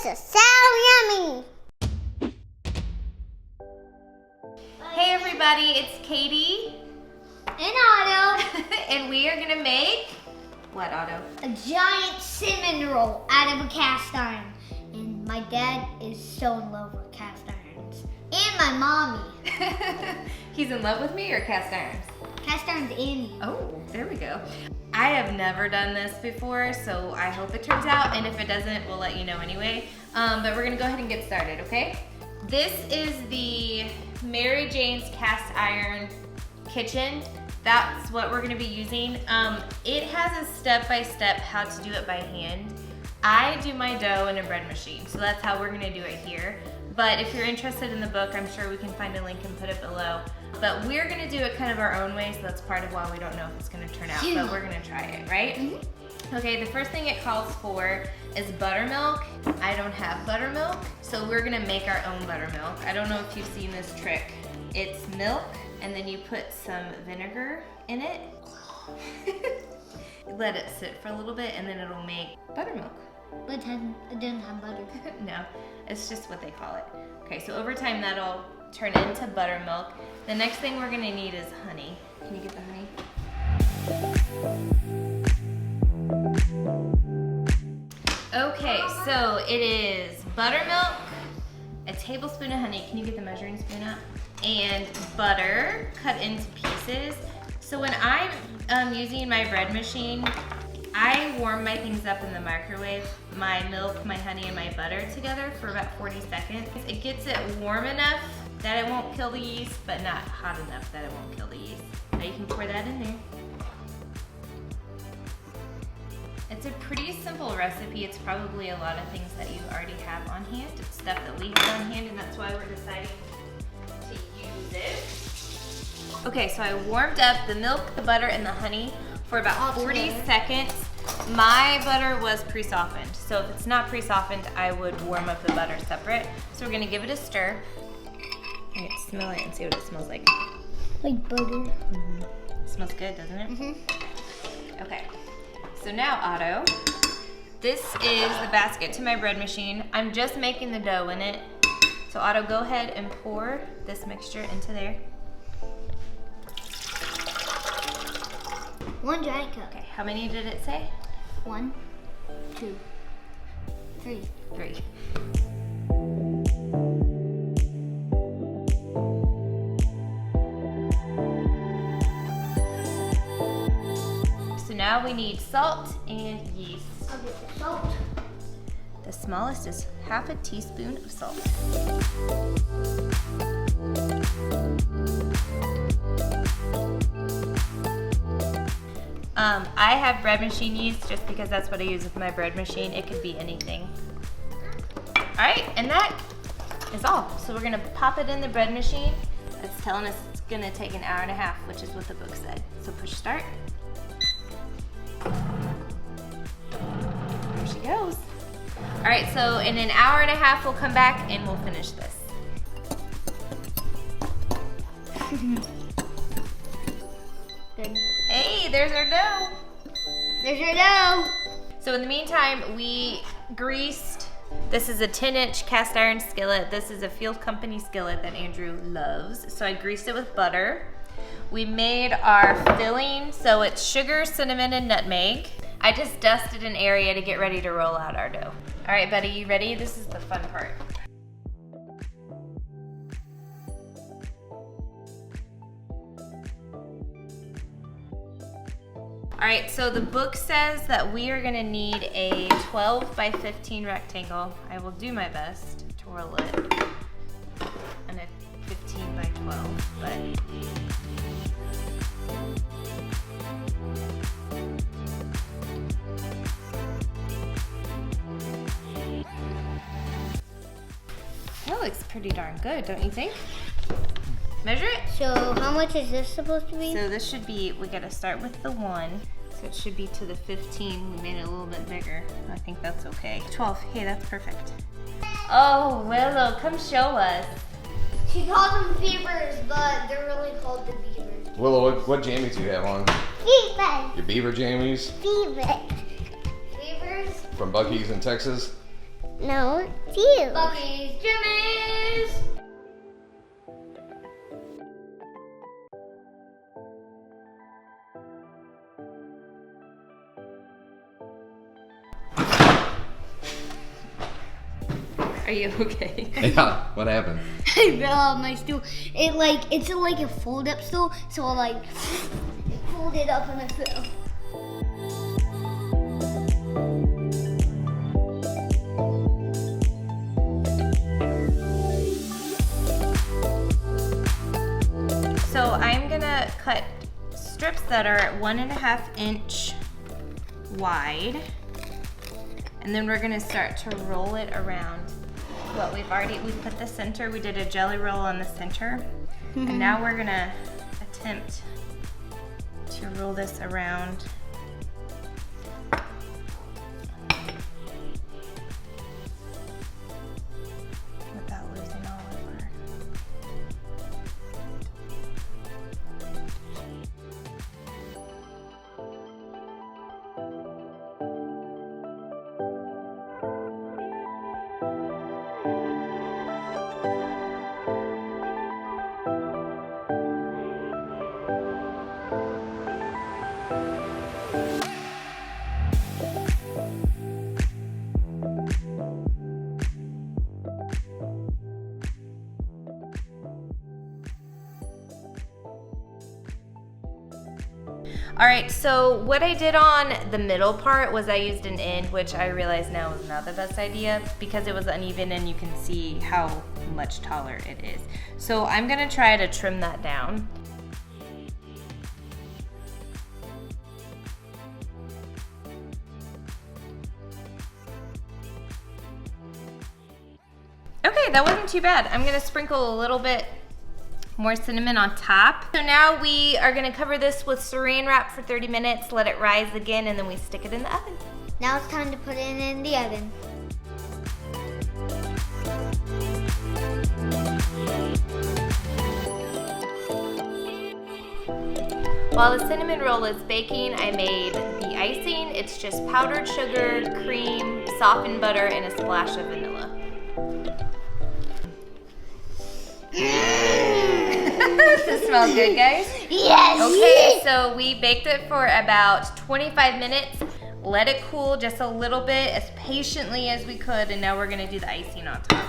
This is so yummy. Hey everybody, it's Katie And Otto. and we are gonna make, what Otto? A giant cinnamon roll out of a cast iron. And my dad is so in love with cast irons. And my mommy. He's in love with me or cast irons? Cast irons and you. Oh, there we go. I have never done this before, so I hope it turns out, and if it doesn't, we'll let you know anyway. But we're gonna go ahead and get started, okay? This is the Mary Jane's cast iron kitchen. That's what we're gonna be using. It has a step-by-step how to do it by hand. I do my dough in a bread machine, so that's how we're gonna do it here. But if you're interested in the book, I'm sure we can find a link and put it below. But we're gonna do it kind of our own way, so that's part of why we don't know if it's gonna turn out, but we're gonna try it, right? Mm-hmm. Okay, the first thing it calls for is buttermilk. I don't have buttermilk, so we're gonna make our own buttermilk. I don't know if you've seen this trick. It's milk, and then you put some vinegar in it. Let it sit for a little bit, and then it'll make buttermilk. But it doesn't have butter. No, it's just what they call it. Okay, so over time that'll turn into buttermilk. The next thing we're gonna need is honey. Can you get the honey? Okay, so it is buttermilk, a tablespoon of honey. Can you get the measuring spoon out? And butter cut into pieces. So when I'm using my bread machine, I warm my things up in the microwave, my milk, my honey, and my butter together for about 40 seconds. It gets it warm enough that it won't kill the yeast, but not hot enough that it won't kill the yeast. Now you can pour that in there. It's a pretty simple recipe. It's probably a lot of things that you already have on hand. It's stuff that we have on hand, and that's why we're deciding to use it. Okay, so I warmed up the milk, the butter, and the honey for about 40 seconds. My butter was pre-softened, so if it's not pre-softened, I would warm up the butter separate. So we're gonna give it a stir. I'm gonna smell it and see what it smells like. Like butter. Mm-hmm. It smells good, doesn't it? Mm-hmm. Okay, so now Otto, this is the basket to my bread machine. I'm just making the dough in it. So Otto, go ahead and pour this mixture into there. 1 giant cup. Okay, how many did it say? 1, 2, 3. 3. So now we need salt and yeast. I'll get the salt. The smallest is half a teaspoon of salt. I have bread machine yeast just because that's what I use with my bread machine. It could be anything. All right, and that is all. So we're gonna pop it in the bread machine. It's telling us it's gonna take an hour and a half, which is what the book said. So push start. There she goes. All right, so in an hour and a half, we'll come back and we'll finish this. Good. Hey, there's our dough. There's your dough. So in the meantime, we greased, this is a 10-inch cast iron skillet. This is a Field Company skillet that Andrew loves. So I greased it with butter. We made our filling, so it's sugar, cinnamon, and nutmeg. I just dusted an area to get ready to roll out our dough. All right, buddy, you ready? This is the fun part. All right, so the book says that we are gonna need a 12 by 15 rectangle. I will do my best to roll it in a 15 by 12, but. That looks pretty darn good, don't you think? Measure it. So how much is this supposed to be? So this should be, we gotta start with the 1. So it should be to the 15. We made it a little bit bigger. I think that's okay. 12, hey, that's perfect. Oh, Willow, come show us. She calls them beavers, but they're really called the beavers. Willow, what jammies do you have on? Beavers. Your beaver jammies? Beavers. Beavers. From Buc-ee's in Texas? No, it's you. Bucky's Jimmy's. Are you okay? Yeah, what happened? I fell off my stool. It's like a fold-up stool, so I it folded up and I fell. So I'm gonna cut strips that are 1.5 inch wide, and then we're gonna start to roll it around. What we put the center, we did a jelly roll on the center, and now we're gonna attempt to roll this around. Without losing all over. All right, so what I did on the middle part was I used an end, which I realize now is not the best idea because it was uneven and you can see how much taller it is. So I'm gonna try to trim that down. Okay, that wasn't too bad. I'm gonna sprinkle a little bit more cinnamon on top. So now we are gonna cover this with saran wrap for 30 minutes, let it rise again, and then we stick it in the oven. Now it's time to put it in the oven. While the cinnamon roll is baking, I made the icing. It's just powdered sugar, cream, softened butter, and a splash of vanilla. Does it smell good, guys? Yes! Okay, so we baked it for about 25 minutes. Let it cool just a little bit, as patiently as we could, and now we're gonna do the icing on top.